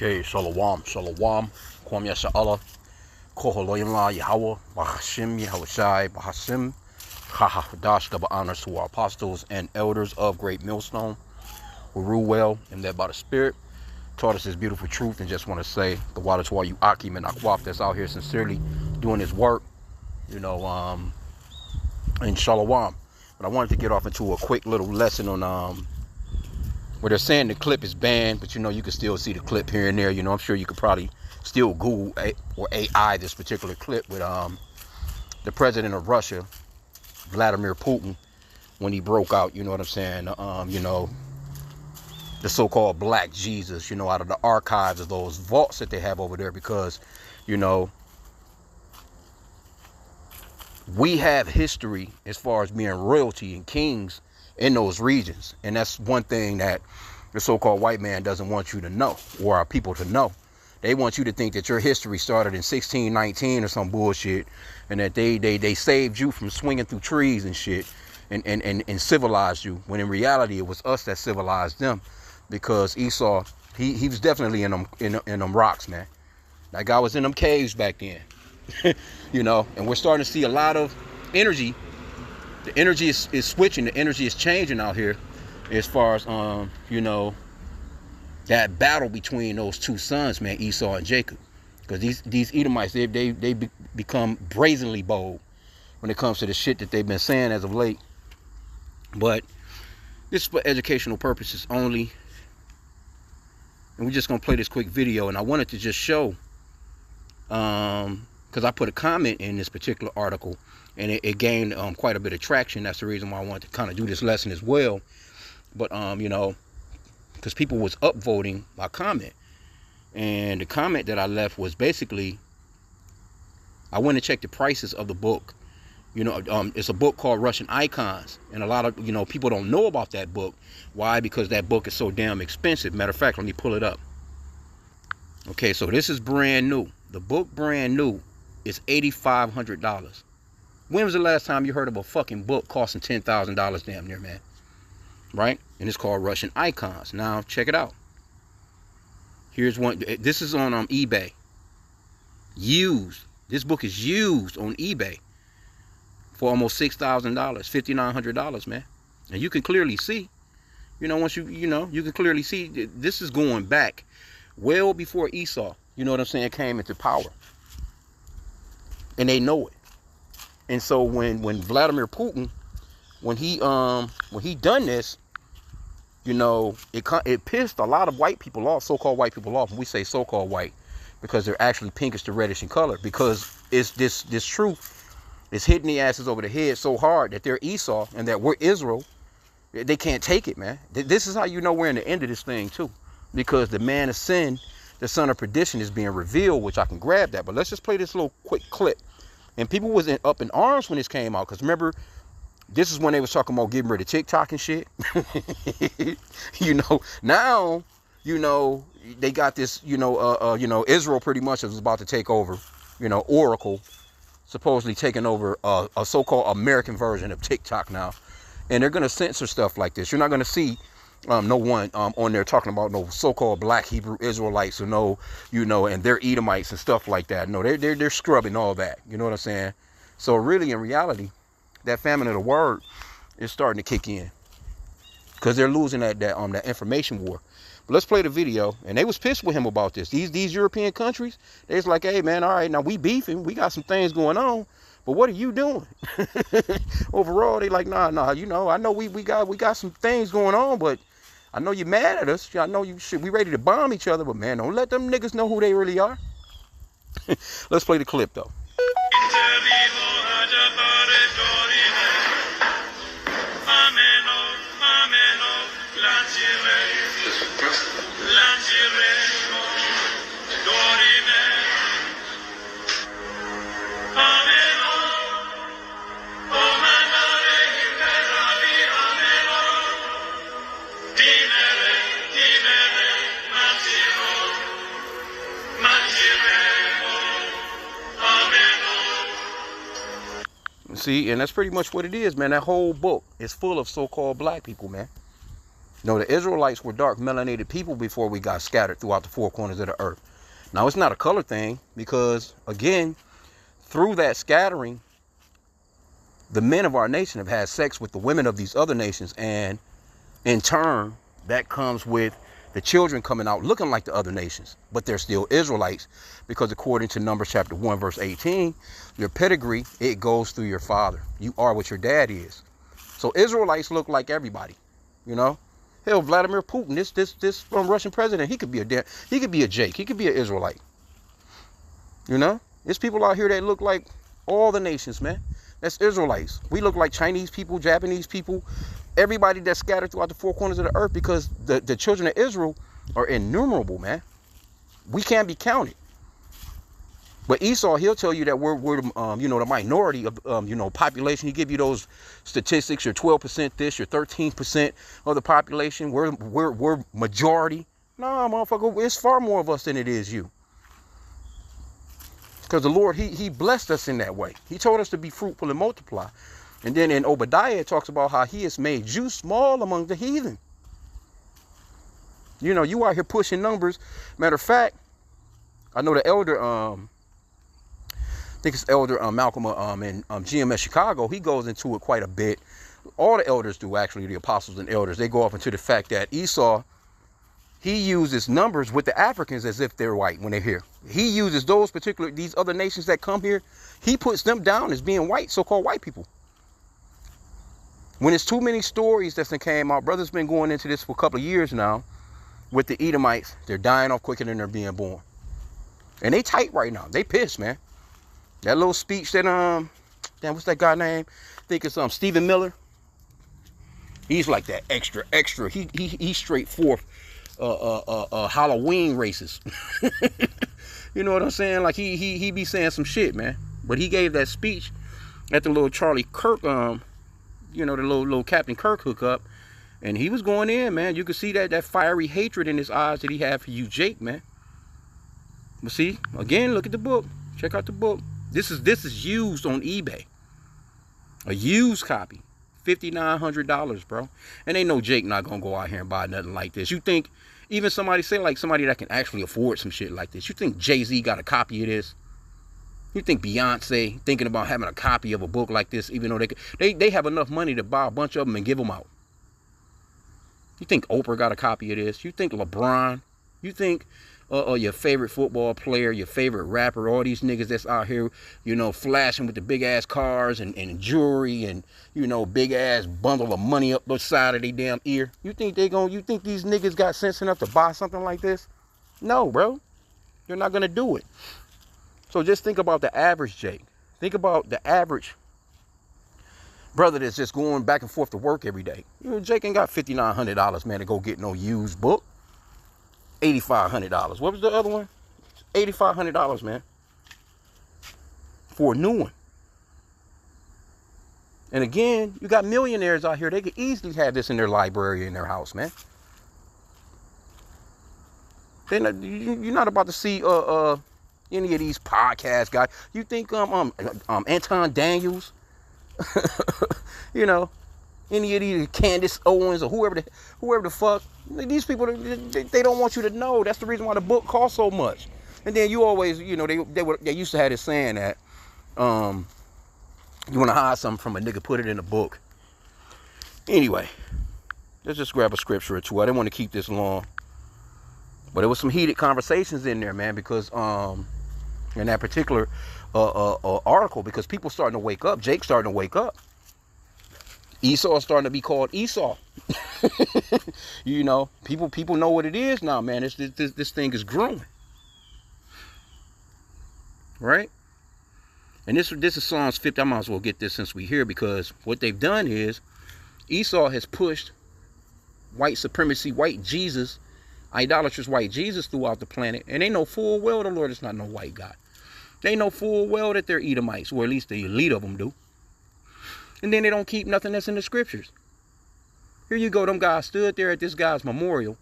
Okay, Shalom, Shalom, Kwam Yasha Allah, Koholoyim La Yahweh, Bahashim Yahushai, Bahashim, Chahadash, double honors to our apostles and elders of Great Millstone, who rule well and led by the Spirit, taught us His beautiful truth, and just want to say, the water to all you H.I.M and Akwaf that's out here sincerely doing His work, and Shalom. But I wanted to get off into a quick little lesson on where they're saying the clip is banned, but you can still see the clip here and there. I'm sure you could probably still Google or AI this particular clip with the president of Russia, Vladimir Putin, when he broke out, the so-called Black Jesus, out of the archives of those vaults that they have over there, because, we have history as far as being royalty and kings in those regions. And that's one thing that the so-called white man doesn't want you to know, or our people to know. They want you to think that your history started in 1619 or some bullshit, and that they saved you from swinging through trees and shit and civilized you, when in reality it was us that civilized them, because Esau, he was definitely in them rocks, man. That guy was in them caves back then. And we're starting to see a lot of energy. The energy is switching. The energy is changing out here, as far as that battle between those two sons, man, Esau and Jacob. Because these Edomites, they become brazenly bold when it comes to the shit that they've been saying as of late. But this is for educational purposes only, and we're just gonna play this quick video. And I wanted to just show, because I put a comment in this particular article, and it gained quite a bit of traction. That's the reason why I wanted to kind of do this lesson as well. But because people was upvoting my comment, and the comment that I left was basically, I went and checked the prices of the book. It's a book called Russian Icons, and a lot of people don't know about that book. Why? Because that book is so damn expensive. Matter of fact, let me pull it up. Okay, so this is brand new. The book, brand new, is $8,500. When was the last time you heard of a fucking book costing $10,000 damn near, man? Right? And it's called Russian Icons. Now, check it out. Here's one. This is on eBay. Used. This book is used on eBay for almost $6,000, $5,900, man. And you can clearly see, once you can clearly see this is going back well before Esau, came into power. And they know it. And so when Vladimir Putin, when he done this, it pissed a lot of white people off, so-called white people off. And we say so-called white because they're actually pinkish to reddish in color, because it's this truth is hitting the asses over the head so hard that they're Esau and that we're Israel. They can't take it, man. This is how we're in the end of this thing too, because the man of sin, the son of perdition, is being revealed, which I can grab that. But let's just play this little quick clip. And people was up in arms when this came out, because remember, this is when they was talking about getting rid of TikTok and shit. Now, they got this, Israel pretty much is about to take over, Oracle, supposedly taking over a so-called American version of TikTok now. And they're going to censor stuff like this. You're not going to see no one on there talking about no so-called Black Hebrew Israelites, or and they're Edomites and stuff like that. No, they're scrubbing all that. You know what I'm saying? So really, in reality, that famine of the word is starting to kick in, because they're losing that information war. But let's play the video. And they was pissed with him about this. These European countries, they was like, hey man, all right, now we beefing, we got some things going on, but what are you doing? Overall, they like, nah, I know we got some things going on, but I know you're mad at us. I know we ready to bomb each other, but man, don't let them niggas know who they really are. Let's play the clip though. See, and that's pretty much what it is, man. That whole book is full of so-called black people, man. No, the Israelites were dark melanated people before we got scattered throughout the four corners of the earth. Now, it's not a color thing because, again, through that scattering, the men of our nation have had sex with the women of these other nations. And in turn, that comes with the children coming out looking like the other nations. But they're still Israelites because according to Numbers chapter 1, verse 18, your pedigree, it goes through your father. You are what your dad is. So Israelites look like everybody, you know. Hell, Vladimir Putin, this Russian president, he could be a Jake, he could be an Israelite. You know, there's people out here that look like all the nations, man. That's Israelites. We look like Chinese people, Japanese people, everybody that's scattered throughout the four corners of the earth because the children of Israel are innumerable, man. We can't be counted. But Esau, he'll tell you that we're the minority of, population. He give you those statistics. You're 12% this, you're 13% of the population. We're majority. Nah, motherfucker, it's far more of us than it is you. Because the Lord, he blessed us in that way. He told us to be fruitful and multiply. And then in Obadiah, it talks about how he has made you small among the heathen. You know, you out here pushing numbers. Matter of fact, I know the elder, I think it's Elder Malcolm in GMS Chicago. He goes into it quite a bit. All the elders do, actually, the apostles and elders. They go off into the fact that Esau, he uses numbers with the Africans as if they're white when they're here. He uses these other nations that come here, he puts them down as being white, so-called white people. When it's too many stories that's came out, brother's been going into this for a couple of years now, with the Edomites, they're dying off quicker than they're being born. And they tight right now. They pissed, man. That little speech that, what's that guy name? I think it's Stephen Miller. He's like that extra. He's straight forth Halloween racist. You know what I'm saying? Like he be saying some shit, man. But he gave that speech at the little Charlie Kirk, the little Captain Kirk hookup, and he was going in, man. You could see that fiery hatred in his eyes that he had for you, Jake, man. But see, again, look at the book. Check out the book. This is used on eBay. A used copy. $5,900, bro. And ain't no Jake not gonna go out here and buy nothing like this. You think even somebody that can actually afford some shit like this, you think Jay-Z got a copy of this? You think Beyonce thinking about having a copy of a book like this, even though they have enough money to buy a bunch of them and give them out? You think Oprah got a copy of this? You think LeBron? You think your favorite football player, your favorite rapper, all these niggas that's out here, flashing with the big ass cars and jewelry and, big ass bundle of money up the side of their damn ear. You think these niggas got sense enough to buy something like this? No, bro. They're not gonna do it. So just think about the average Jake. Think about the average brother that's just going back and forth to work every day. Jake ain't got $5,900, man, to go get no used book. $8,500. What was the other one? $8,500, man, for a new one. And again, you got millionaires out here. They could easily have this in their library in their house, man. You're not about to see any of these podcast guys. You think Anton Daniels, any of these Candace Owens or whoever the fuck, these people, they don't want you to know. That's the reason why the book costs so much. And then you always, they used to have this saying that you want to hide something from a nigga, put it in a book. Anyway, let's just grab a scripture or two. I didn't want to keep this long, but there was some heated conversations in there, man, because in that particular article, because people starting to wake up. Jake's starting to wake up. Esau is starting to be called Esau. People know what it is now, man. This thing is growing, right? And this is Psalms 50. I might as well get this since we're here, because what they've done is Esau has pushed white supremacy, white Jesus, idolatrous white Jesus throughout the planet, and they know full well the Lord is not no white God. They know full well that they're Edomites, or at least the elite of them do. And then they don't keep nothing that's in the scriptures. Here you go, them guys stood there at this guy's memorial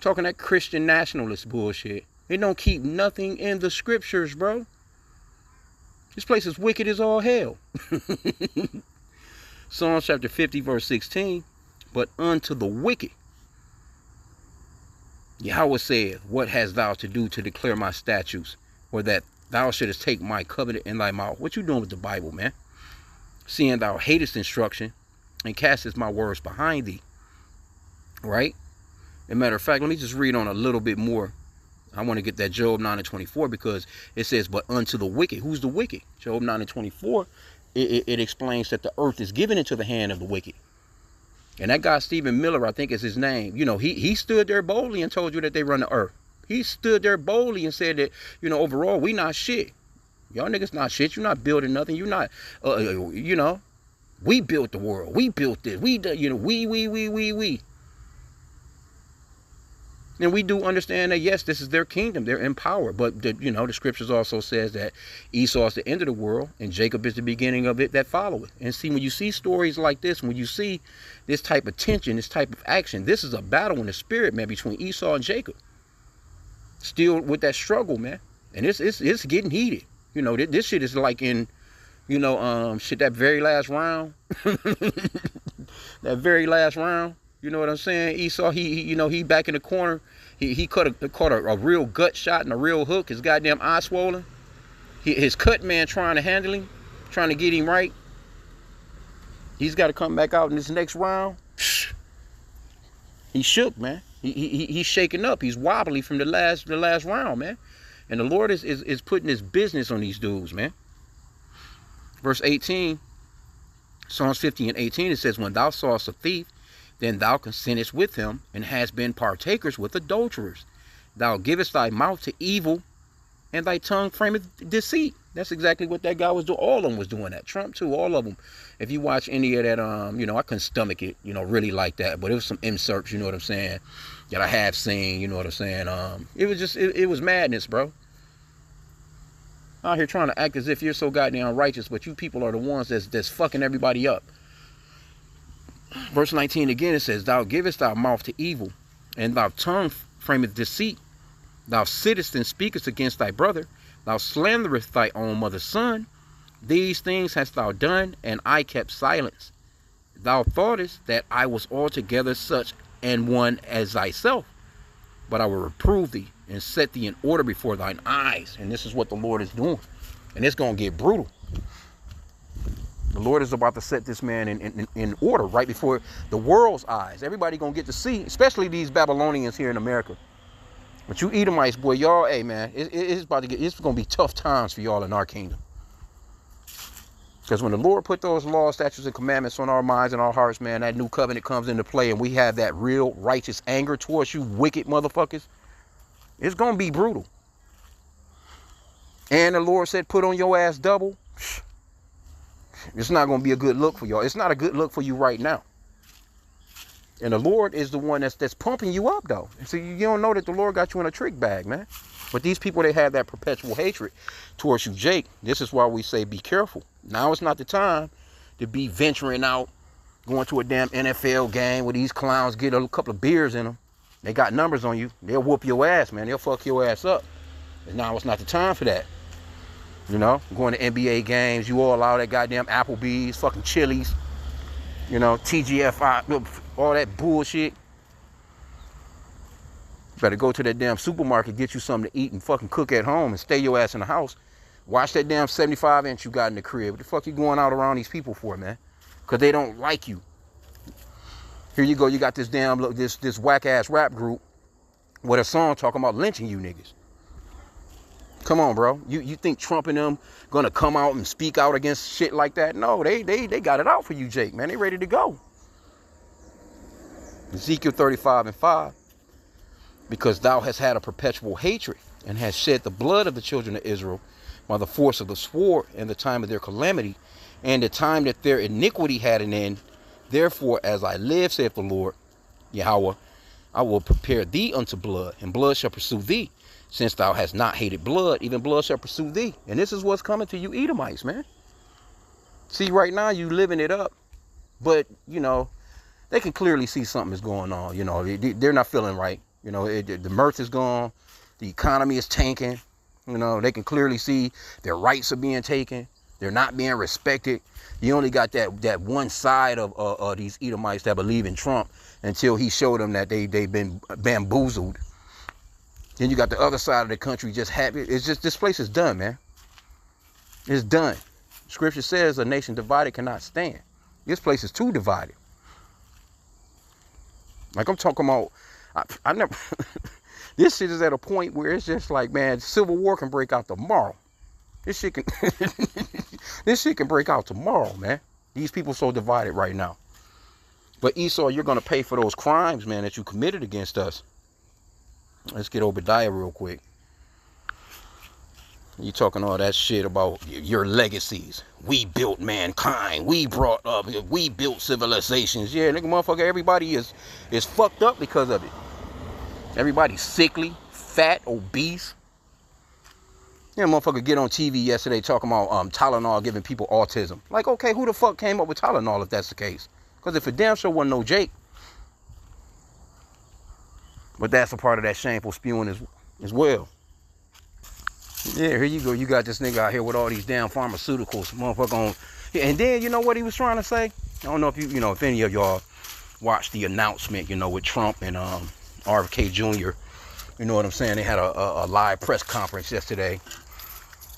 talking that Christian nationalist bullshit. They don't keep nothing in the scriptures, bro. This place is wicked as all hell. Psalms chapter 50, verse 16. but unto the wicked. Yahweh saith, what hast thou to do to declare my statutes, or that thou shouldest take my covenant in thy mouth? What you doing with the Bible, man? Seeing thou hatest instruction, and castest my words behind thee. Right? As a matter of fact, let me just read on a little bit more. I want to get that Job 9:24, because it says, but unto the wicked. Who's the wicked? Job 9:24, it explains that the earth is given into the hand of the wicked. And that guy, Stephen Miller, I think is his name. You know, he stood there boldly and told you that they run the earth. He stood there boldly and said that, you know, overall, we not shit. Y'all niggas not shit. You're not building nothing. You're not, you know, we built the world. We built this. We, you know, we. And we do understand that, yes, this is their kingdom. They're in power. But, you know, the scriptures also says that Esau is the end of the world and Jacob is the beginning of it that followeth. And see, when you see stories like this, when you see this type of tension, this type of action, this is a battle in the spirit, man, between Esau and Jacob. Still with that struggle, man. And it's getting heated. You know, this shit is like in, you know, shit, that very last round. That very last round. You know what I'm saying? Esau, he back in the corner. He caught a real gut shot and a real hook. His goddamn eye swollen. His cut man trying to handle him, trying to get him right. He's got to come back out in this next round. He shook, man. He's shaking up. He's wobbly from the last round, man. And the Lord is putting his business on these dudes, man. Verse 18, Psalms 50:18, it says, when thou sawest a thief, then thou consentest with him, and hast been partakers with adulterers. Thou givest thy mouth to evil, and thy tongue frameth deceit. That's exactly what that guy was doing. All of them was doing that. Trump too, all of them. If you watch any of that, you know, I couldn't stomach it, you know, really like that. But it was some inserts, you know what I'm saying, that I have seen, you know what I'm saying. It was just, it was madness, bro. Out here trying to act as if you're so goddamn righteous, but you people are the ones that's fucking everybody up. Verse 19 again, it says, thou givest thy mouth to evil, and thy tongue frameth deceit. Thou sittest and speakest against thy brother. Thou slanderest thy own mother's son. These things hast thou done, and I kept silence. Thou thoughtest that I was altogether such an one as thyself. But I will reprove thee, and set thee in order before thine eyes. And this is what the Lord is doing. And it's going to get brutal. The Lord is about to set this man in order right before the world's eyes. Everybody gonna get to see, especially these Babylonians here in America. But you Edomites, boy, y'all, hey man, it's gonna be tough times for y'all in our kingdom. Because when the Lord put those laws, statutes, and commandments on our minds and our hearts, man, that new covenant comes into play, and we have that real righteous anger towards you wicked motherfuckers. It's gonna be brutal. And the Lord said, put on your ass double. It's not going to be a good look for y'all. It's not a good look for you right now. And the Lord is the one that's pumping you up, though. So you don't know that the Lord got you in a trick bag, man. But these people, they have that perpetual hatred towards you, Jake. This is why we say be careful. Now it's not the time to be venturing out, going to a damn NFL game where these clowns get a couple of beers in them. They got numbers on you. They'll whoop your ass, man. They'll fuck your ass up. And now it's not the time for that. You know, going to NBA games, you all allow that goddamn Applebee's, fucking Chili's, you know, TGFI, all that bullshit. You better go to that damn supermarket, get you something to eat and fucking cook at home and stay your ass in the house. Watch that damn 75-inch you got in the crib. What the fuck you going out around these people for, man? Because they don't like you. Here you go, you got this damn, this whack-ass rap group with a song talking about lynching you niggas. Come on, bro. You think Trump and them gonna come out and speak out against shit like that? No, they got it out for you, Jake, man. They ready to go. Ezekiel 35:5. Because thou hast had a perpetual hatred, and hast shed the blood of the children of Israel by the force of the sword, in the time of their calamity, and the time that their iniquity had an end. Therefore, as I live, saith the Lord Yahweh, I will prepare thee unto blood, and blood shall pursue thee. Since thou hast not hated blood, even blood shall pursue thee. And this is what's coming to you Edomites, man. See, right now you living it up, but, you know, they can clearly see something is going on. You know, they're not feeling right. You know, the mirth is gone. The economy is tanking. You know, they can clearly see their rights are being taken. They're not being respected. You only got that one side of these Edomites that believe in Trump until he showed them that they've been bamboozled. Then you got the other side of the country just happy. It's just, this place is done, man. It's done. Scripture says a nation divided cannot stand. This place is too divided. Like I'm talking about, I never, this shit is at a point where it's just like, man, civil war can break out tomorrow. This shit can, this shit can break out tomorrow, man. These people so divided right now. But Esau, you're going to pay for those crimes, man, that you committed against us. Let's get Obadiah real quick. You talking all that shit about your legacies. We built mankind. We built civilizations. Yeah, nigga, motherfucker, everybody is fucked up because of it. Everybody's sickly, fat, obese. Yeah, motherfucker get on TV yesterday talking about Tylenol giving people autism. Like, okay, who the fuck came up with Tylenol if that's the case? Because if it damn sure wasn't no Jake. But that's a part of that shameful spewing as well. Yeah, here you go. You got this nigga out here with all these damn pharmaceuticals, motherfucker on. And then you know what he was trying to say? I don't know if if any of y'all watched the announcement, with Trump and RFK Jr. You know what I'm saying? They had a live press conference yesterday,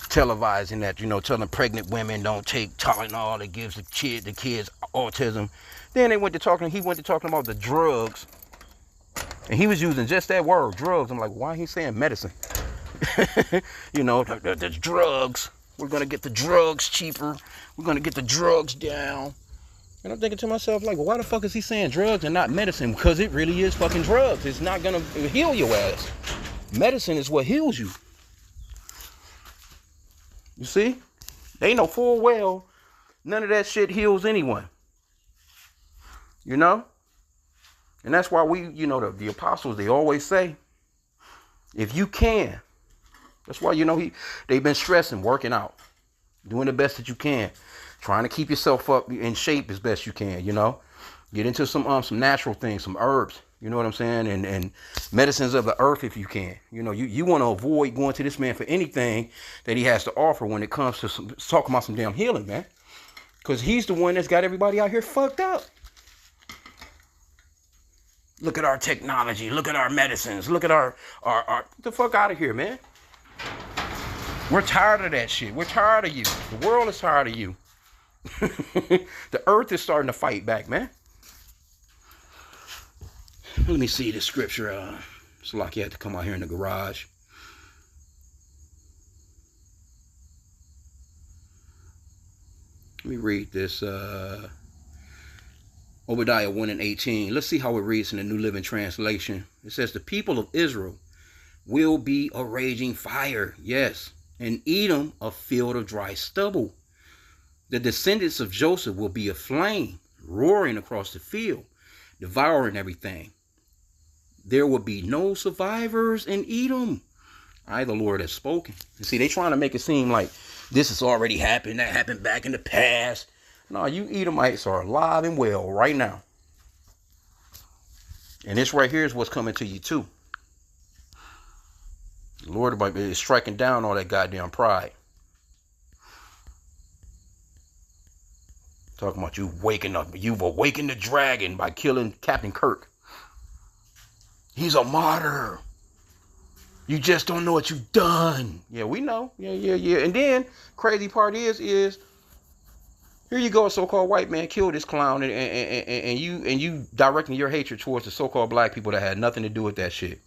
televising that, telling pregnant women don't take Tylenol, it gives the kids autism. Then he went to talking about the drugs, and he was using just that word, drugs. I'm like, why he saying medicine? The drugs. We're going to get the drugs cheaper. We're going to get the drugs down. And I'm thinking to myself, like, well, why the fuck is he saying drugs and not medicine? Because it really is fucking drugs. It's not going to heal your ass. Medicine is what heals you. You see? They know full well none of that shit heals anyone. And that's why we, the apostles, they always say, if you can. That's why, they've been stressing, working out, doing the best that you can, trying to keep yourself up in shape as best you can, Get into some natural things, some herbs, you know what I'm saying? And medicines of the earth if you can. You want to avoid going to this man for anything that he has to offer when it comes to talking about some damn healing, man. Because he's the one that's got everybody out here fucked up. Look at our technology. Look at our medicines. Look at our get the fuck out of here, man. We're tired of that shit. We're tired of you. The world is tired of you. The earth is starting to fight back, man. Let me see the scripture. It's like you had to come out here in the garage. Let me read this. Obadiah 1:18. Let's see how it reads in the New Living Translation. It says, the people of Israel will be a raging fire, yes, and Edom a field of dry stubble. The descendants of Joseph will be a flame, roaring across the field, devouring everything. There will be no survivors in Edom. I, the Lord, has spoken. You see, they trying to make it seem like this has already happened, that happened back in the past. No, you Edomites are alive and well right now. And this right here is what's coming to you too. The Lord is striking down all that goddamn pride. Talking about you waking up. You've awakened the dragon by killing Captain Kirk. He's a martyr. You just don't know what you've done. Yeah, we know. Yeah. And then, crazy part is here you go, a so-called white man killed this clown, and you directing your hatred towards the so-called black people that had nothing to do with that shit.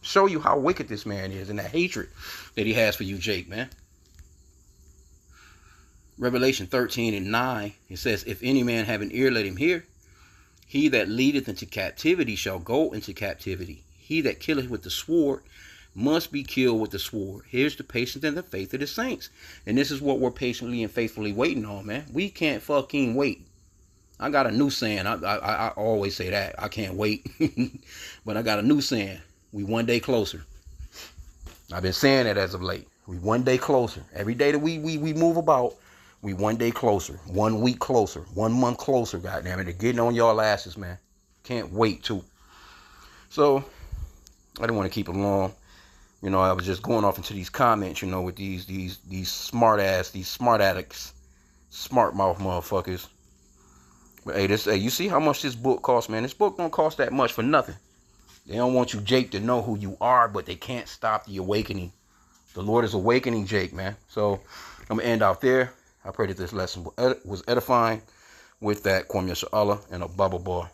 Show you how wicked this man is and that hatred that he has for you, Jake, man. Revelation 13:9, it says, if any man have an ear, let him hear. He that leadeth into captivity shall go into captivity. He that killeth with the sword must be killed with the sword. Here's the patience and the faith of the saints. And this is what we're patiently and faithfully waiting on, man. We can't fucking wait. I got a new saying. I always say that. I can't wait. But I got a new saying. We one day closer. I've been saying that as of late. We one day closer. Every day that we move about, we one day closer. 1 week closer. 1 month closer, goddamn it. They're getting on y'all asses, man. Can't wait, too. So, I didn't want to keep it long. You know, I was just going off into these comments, you know, with these smart ass, these smart addicts, smart mouth motherfuckers. But hey, you see how much this book costs, man? This book don't cost that much for nothing. They don't want you, Jake, to know who you are, but they can't stop the awakening. The Lord is awakening Jake, man. So I'm going to end out there. I pray that this lesson was edifying. With that, Kwame Allah and a Baba Bar.